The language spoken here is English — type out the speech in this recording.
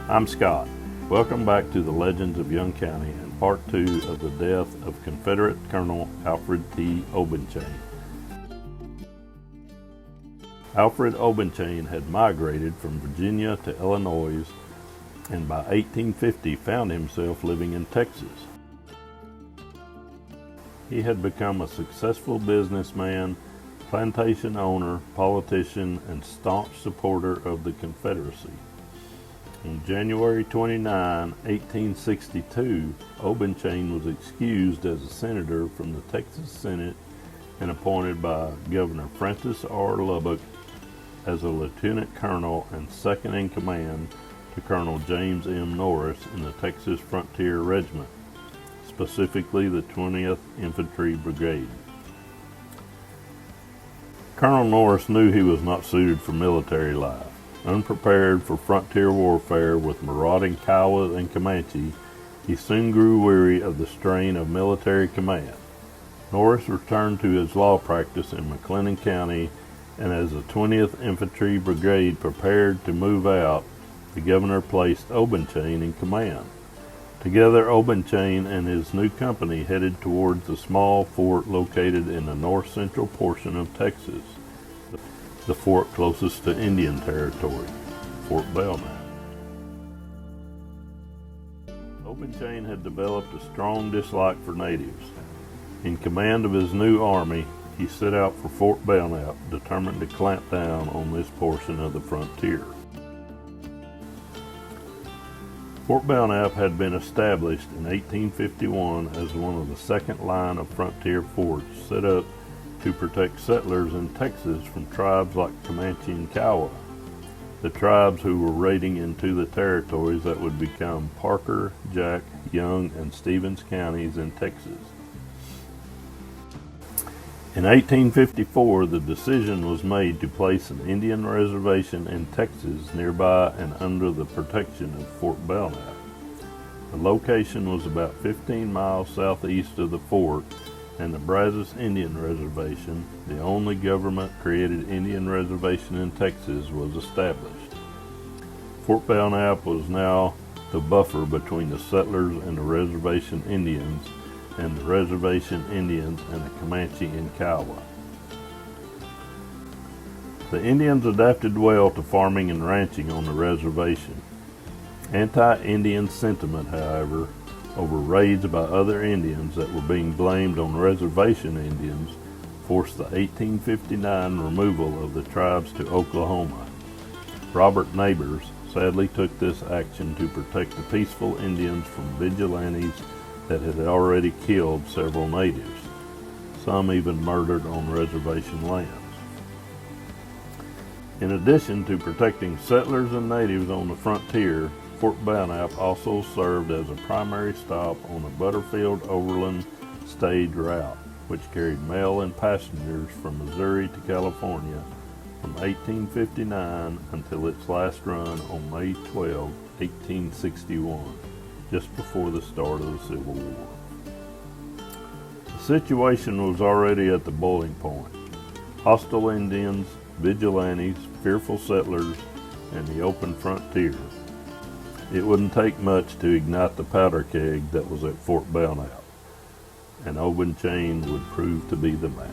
I'm Scott. Welcome back to the Legends of Young County and part 2 of the death of Confederate Colonel Alfred T. Obenchain. Alfred Obenchain had migrated from Virginia to Illinois and by 1850 found himself living in Texas. He had become a successful businessman, plantation owner, politician, and staunch supporter of the Confederacy. On January 29, 1862, Obenchain was excused as a senator from the Texas Senate and appointed by Governor Francis R. Lubbock as a lieutenant colonel and second in command to Colonel James M. Norris in the Texas Frontier Regiment, specifically the 20th Infantry Brigade. Colonel Norris knew he was not suited for military life. Unprepared for frontier warfare with marauding Kiowa and Comanche, he soon grew weary of the strain of military command. Norris returned to his law practice in McLennan County, and as the 20th Infantry Brigade prepared to move out, the governor placed Obenchain in command. Together, Obenchain and his new company headed towards the small fort located in the north-central portion of Texas, the fort closest to Indian Territory, Fort Belknap. Obenchain had developed a strong dislike for natives. In command of his new army, he set out for Fort Belknap, determined to clamp down on this portion of the frontier. Fort Belknap had been established in 1851 as one of the second line of frontier forts set up to protect settlers in Texas from tribes like Comanche and Kiowa, the tribes who were raiding into the territories that would become Parker, Jack, Young, and Stevens counties in Texas. In 1854, the decision was made to place an Indian reservation in Texas nearby and under the protection of Fort Belknap. The location was about 15 miles southeast of the fort, and the Brazos Indian Reservation, the only government-created Indian reservation in Texas, was established. Fort Belknap was now the buffer between the settlers and the reservation Indians, and the reservation Indians and the Comanche and Kiowa. The Indians adapted well to farming and ranching on the reservation. Anti-Indian sentiment, however, over raids by other Indians that were being blamed on reservation Indians forced the 1859 removal of the tribes to Oklahoma. Robert Neighbors sadly took this action to protect the peaceful Indians from vigilantes that had already killed several natives, some even murdered on reservation lands. In addition to protecting settlers and natives on the frontier, Fort Belknap also served as a primary stop on the Butterfield-Overland stage route, which carried mail and passengers from Missouri to California from 1859 until its last run on May 12, 1861, just before the start of the Civil War. The situation was already at the boiling point. Hostile Indians, vigilantes, fearful settlers, and the open frontier. It wouldn't take much to ignite the powder keg that was at Fort Belknap, and Obenchain would prove to be the match.